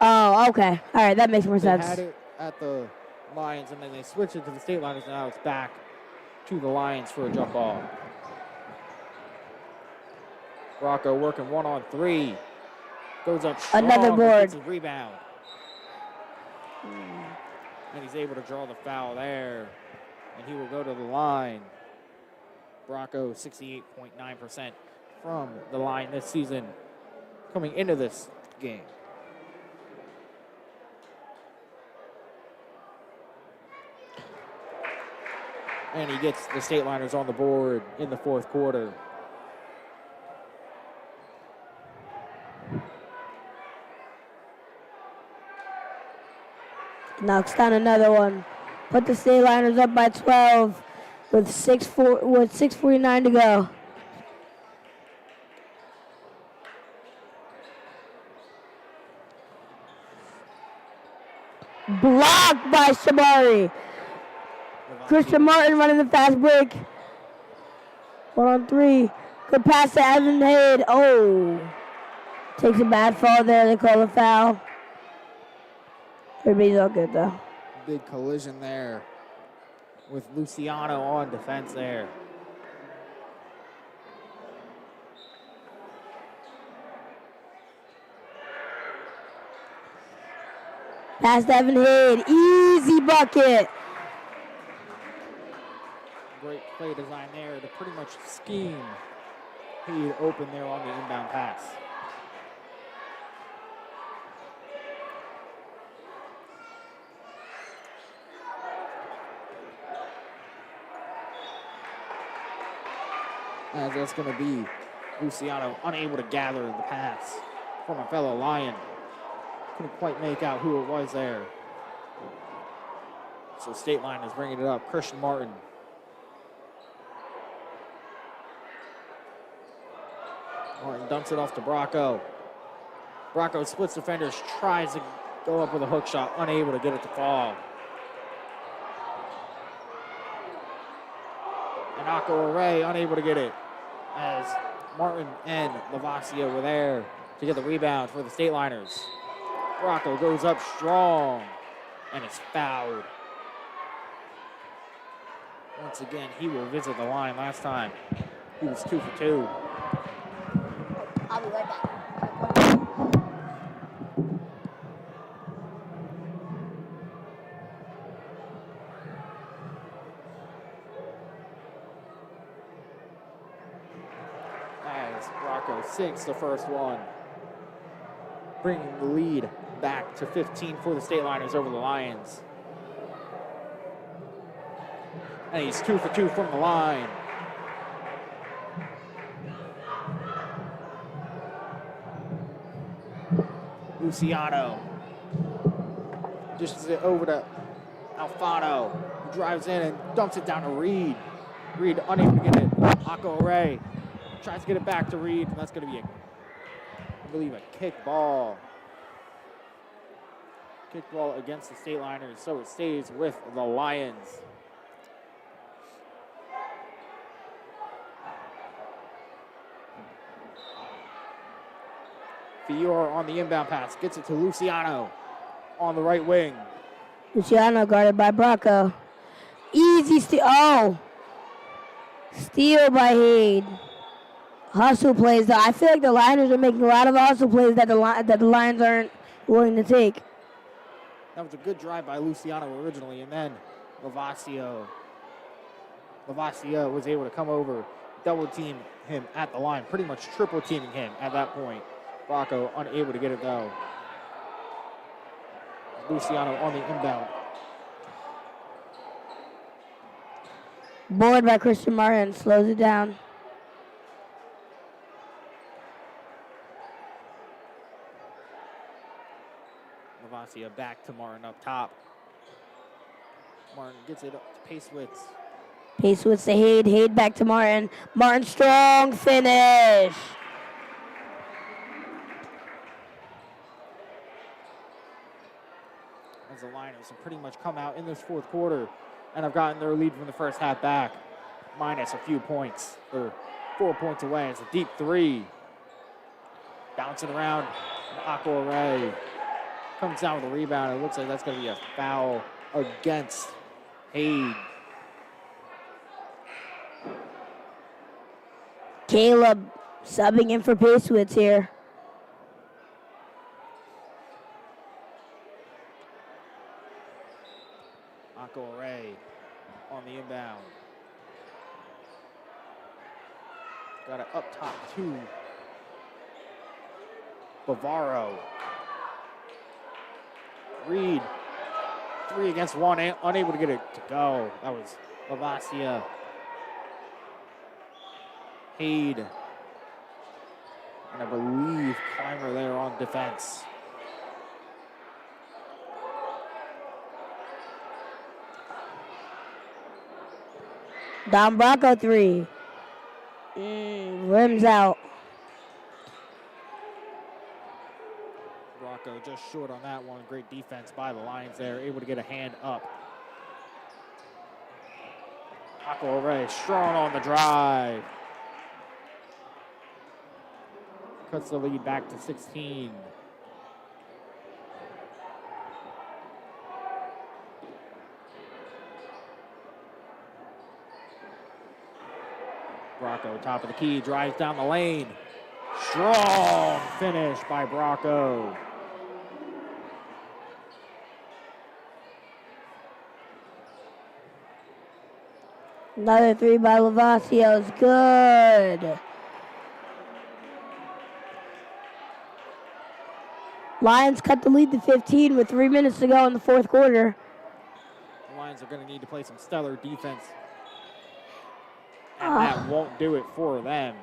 Oh, okay. All right, that makes more They sense. had it at the Lions, and then they switched it to the Stateliners, and now it's back to the Lions for a jump ball. Bracco working 1-on-3. Goes up strong. Another board. Gets a rebound. And he's able to draw the foul there. And he will go to the line. Bracco 68.9% from the line this season coming into this game. And he gets the Stateliners on the board in the fourth quarter. Knocks down another one. Put the Stateliners up by 12 with 6:49 to go. Blocked by Shamari. Christian Martin running the fast break. 1-on-3. Good pass to Evan Hayde. Oh. Takes a bad fall there. They call a foul. Everybody's all good though. Big collision there with Luciano on defense there. Pass to Evan Hayde. Easy bucket. Great play design there to pretty much scheme Hayde open there on the inbound pass. As that's going to be Luciano unable to gather the pass from a fellow Lion. Couldn't quite make out who it was there. So Stateline is bringing it up. Christian Martin. Martin dumps it off to Bracco. Bracco splits defenders, tries to go up with a hook shot, unable to get it to fall. And Akko Array unable to get it as Martin and Lavasia were there to get the rebound for the Stateliners. Bracco goes up strong and is fouled. Once again, he will visit the line. Last time, he was 2 for 2. I'll be right back. As Bracco sinks the first one, bringing the lead back to 15 for the Stateliners over the Lions. And he's 2 for 2 from the line. Luciano dishes it over to Alfano, who drives in and dumps it down to Reed. Reed unable to get it. Akko Ray tries to get it back to Reed, and that's going to be, I believe, a kick ball. Kick ball against the Stateliners, so it stays with the Lions. Fior on the inbound pass, gets it to Luciano on the right wing. Luciano guarded by Bracco. Easy steal. Oh. Steal by Hayde. Hustle plays, though. I feel like the Liners are making a lot of hustle plays that the Lions aren't willing to take. That was a good drive by Luciano originally, and then Lavasia was able to come over, double team him at the line, pretty much triple teaming him at that point. Bracco unable to get it though. Luciano on the inbound. Board by Christian Martin, slows it down. Lavasia back to Martin up top. Martin gets it up to Pace-Witz. Pace-Witz to Hayde. Hayde back to Martin. Martin strong finish. As the Liners have pretty much come out in this fourth quarter and have gotten their lead from the first half back, minus a few points. They're 4 points away. It's a deep three. Bouncing around. Akko Ray comes down with a rebound. It looks like that's going to be a foul against Hayde. Caleb subbing in for Pacewitz here. Akko Ray on the inbound. Got it up top to Bavaro. Reed, 3 against 1, unable to get it to go. That was Lavasia. Haid. And I believe Clymer there on defense. Don Bronco 3. Rims out. Bronco just short on that one. Great defense by the Lions there. Able to get a hand up. Akko Ray strong on the drive. Cuts the lead back to 16. Bracco, top of the key, drives down the lane. Strong finish by Bracco. Another 3 by Lavacio is good. Lions cut the lead to 15 with 3 minutes to go in the fourth quarter. The Lions are going to need to play some stellar defense. And that won't do it for them.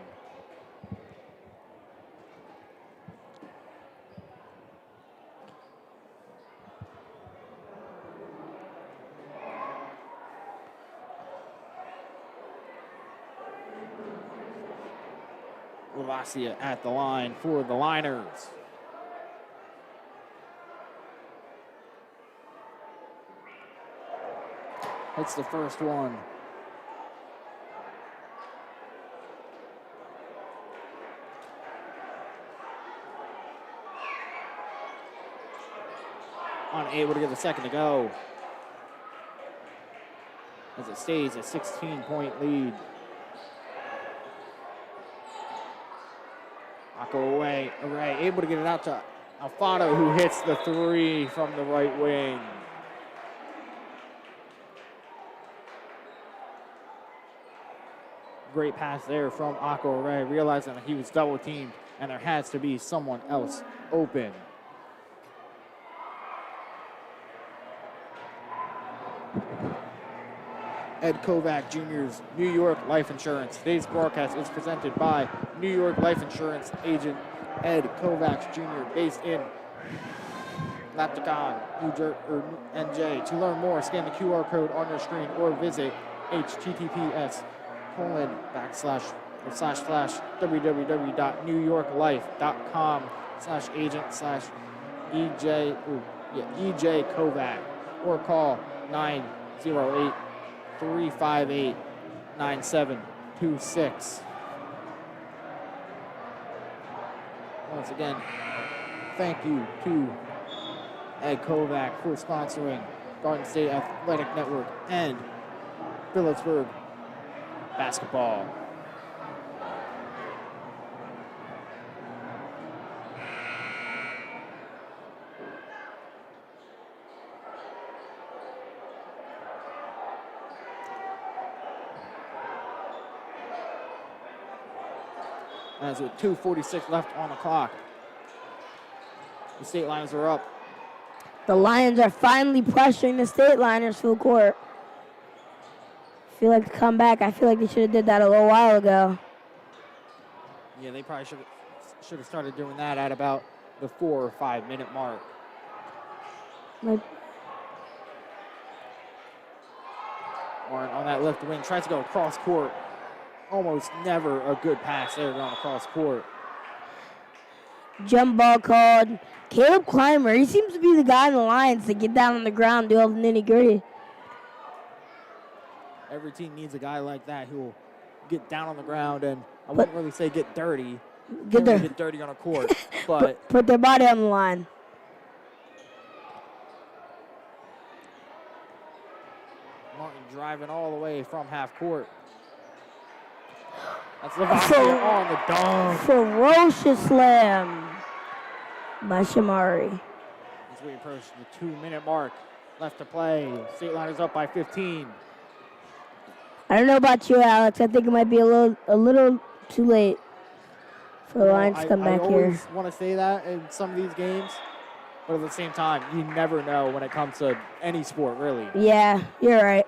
Lavasia at the line for the Liners. Hits the first one. Unable to get the second to go. As it stays a 16-point lead. Akko Ray able to get it out to Alfano, who hits the 3 from the right wing. Great pass there from Akko Ray, realizing that he was double teamed and there has to be someone else open. Ed Kovac Jr.'s New York Life Insurance. Today's broadcast is presented by New York Life Insurance agent Ed Kovac Jr., based in Laptacon, New Jersey, or NJ. To learn more, scan the QR code on your screen or visit https://www.newyorklife.com/agent/EJ Kovac, or call 908-358-9726. Once again, thank you to Ed Kovac for sponsoring Garden State Athletic Network and Phillipsburg basketball. As with 2:46 left on the clock, the Stateliners are up. The Lions are finally pressuring the Stateliners full court. I feel like to come back. I feel like they should have did that a little while ago. Yeah, they probably should have started doing that at about the 4 or 5 minute mark. Warren on that left wing tries to go across court. Almost never a good pass there going across court. Jump ball called. Caleb Clymer, he seems to be the guy in the Lions to get down on the ground, do all the nitty-gritty. Every team needs a guy like that who will get down on the ground and I wouldn't really say get dirty. Get dirty on a court, but put their body on the line. Martin driving all the way from half court. That's Varsity on the dunk. Ferocious slam by Shamari. As we approach the 2-minute mark, left to play. Stateliners up by 15. I don't know about you, Alex. I think it might be a little too late for the Lions to come back here. I always want to say that in some of these games, but at the same time, you never know when it comes to any sport, really. Yeah, you're right.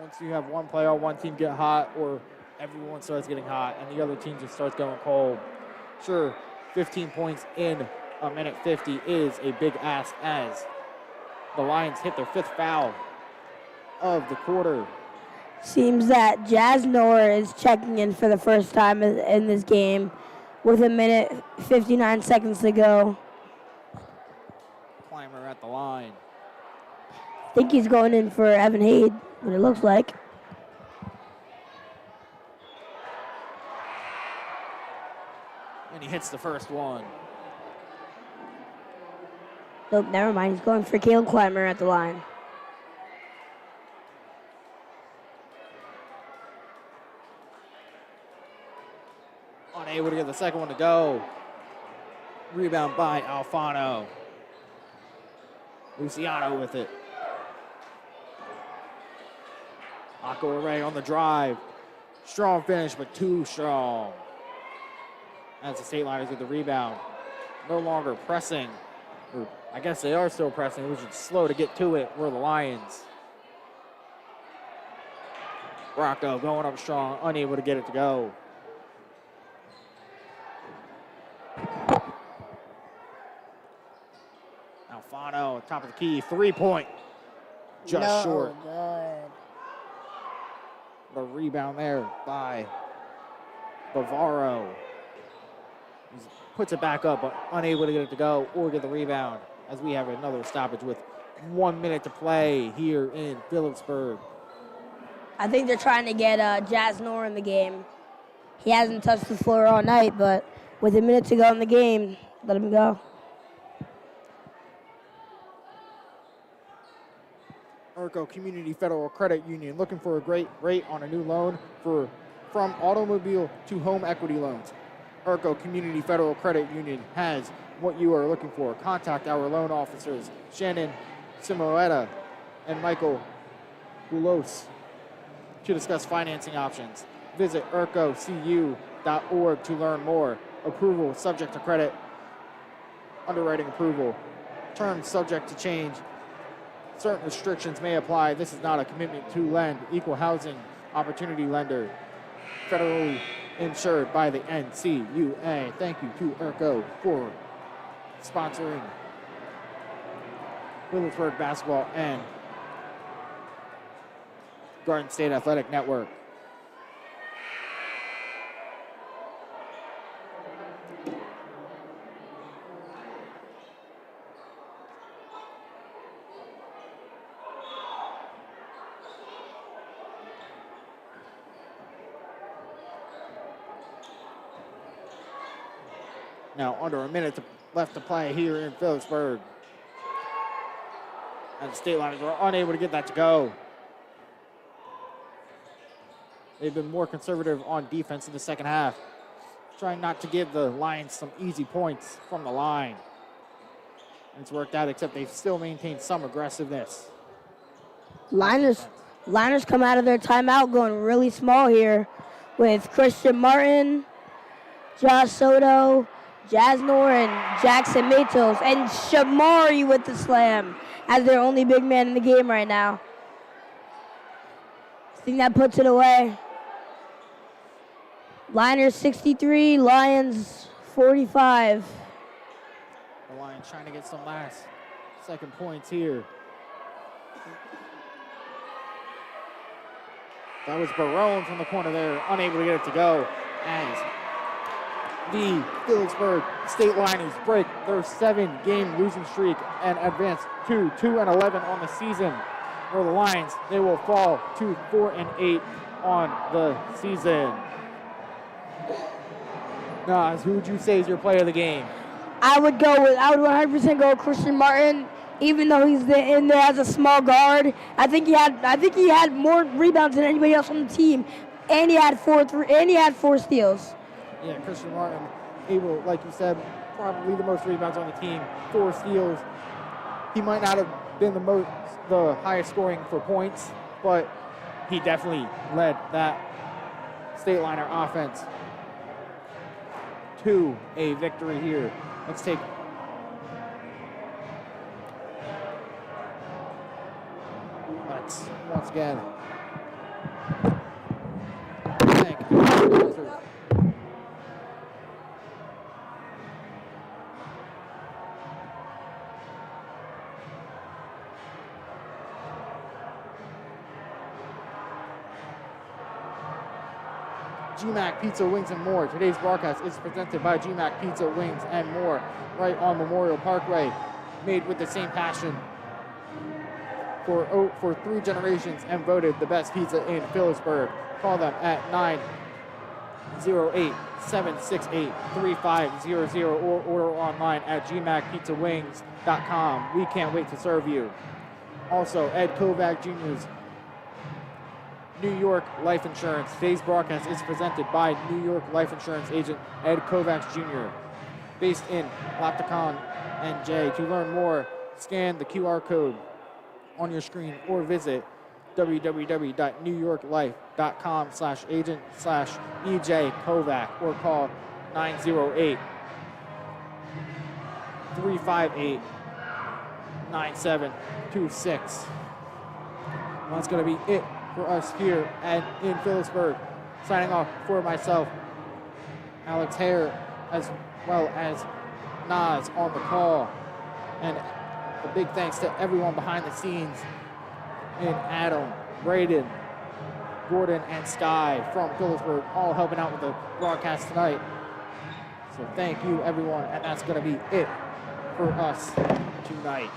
Once you have one player, one team get hot, or everyone starts getting hot, and the other team just starts going cold. Sure, 15 points in a minute 50 is a big ask as the Lions hit their 5th foul of the quarter. Seems that Jasnor is checking in for the first time in this game with 1:59 to go. Climber at the line. I think he's going in for Evan Haid, what it looks like. And he hits the first one. Nope, never mind. He's going for Caleb Climber at the line. Unable to get the second one to go. Rebound by Alfano. Luciano with it. Akko Array on the drive. Strong finish, but too strong. As the Stateliners with the rebound. No longer pressing. Or I guess they are still pressing. It was just slow to get to it. Were the Lions. Rocco going up strong, unable to get it to go. Alfano, top of the key, 3-point. Just short. Good. The rebound there by Bavaro. He puts it back up, but unable to get it to go or get the rebound as we have another stoppage with 1 minute to play here in Phillipsburg. I think they're trying to get Jasnor in the game. He hasn't touched the floor all night, but with a minute to go in the game, let him go. Urco Community Federal Credit Union looking for a great rate on a new loan from automobile to home equity loans. Urco Community Federal Credit Union has what you are looking for. Contact our loan officers, Shannon Simoeta and Michael Goulos, to discuss financing options. Visit urcocu.org to learn more. Approval subject to credit. Underwriting approval. Terms subject to change. Certain restrictions may apply. This is not a commitment to lend. Equal housing opportunity lender. Federally insured by the NCUA. Thank you to Urco for sponsoring Phillipsburg basketball and Garden State Athletic Network. Now under a minute left to play here in Phillipsburg. And the Stateliners are unable to get that to go. They've been more conservative on defense in the second half, trying not to give the Lions some easy points from the line. And it's worked out, except they've still maintained some aggressiveness. Liners come out of their timeout going really small here with Christian Martin, Josh Soto, Jasnor, and Jackson Matos, and Shamari with the slam as their only big man in the game right now. I think that puts it away. Liners 63, Lions 45. The Lions trying to get some last second points here. That was Barone from the corner there, unable to get it to go as the Phillipsburg Stateliners break their 7-game losing streak and advance to 2-11 on the season. For the Lions, they will fall to 4-8 on the season. Nas, who would you say is your player of the game? I would 100% go Christian Martin. even though he's in there as a small guard. I think he had more rebounds than anybody else on the team, and he had 4 steals. Yeah, Christian Martin able, like you said, probably the most rebounds on the team, 4 steals. He might not have been the highest scoring for points, but he definitely led that Stateliner offense to a victory here. Let's take once again thank you. GMAC Pizza, Wings, and More. Today's broadcast is presented by GMAC Pizza, Wings, and More, right on Memorial Parkway, made with the same passion for 3 generations and voted the best pizza in Phillipsburg. Call them at 908-768-3500 or order online at gmacpizzawings.com. We can't wait to serve you. Also, Ed Kovac Jr.'s New York Life Insurance. Today's broadcast is presented by New York Life Insurance agent Ed Kovacs Jr., based in Laptacon, NJ. To learn more, scan the QR code on your screen or visit www.newyorklife.com/agent/EJ Kovac or call 908-358-9726. Well, that's going to be it for us here in Phillipsburg. Signing off for myself, Alex Hare, as well as Nas on the call. And a big thanks to everyone behind the scenes in Adam, Braden, Gordon, and Sky from Phillipsburg, all helping out with the broadcast tonight. So thank you, everyone, and that's going to be it for us tonight.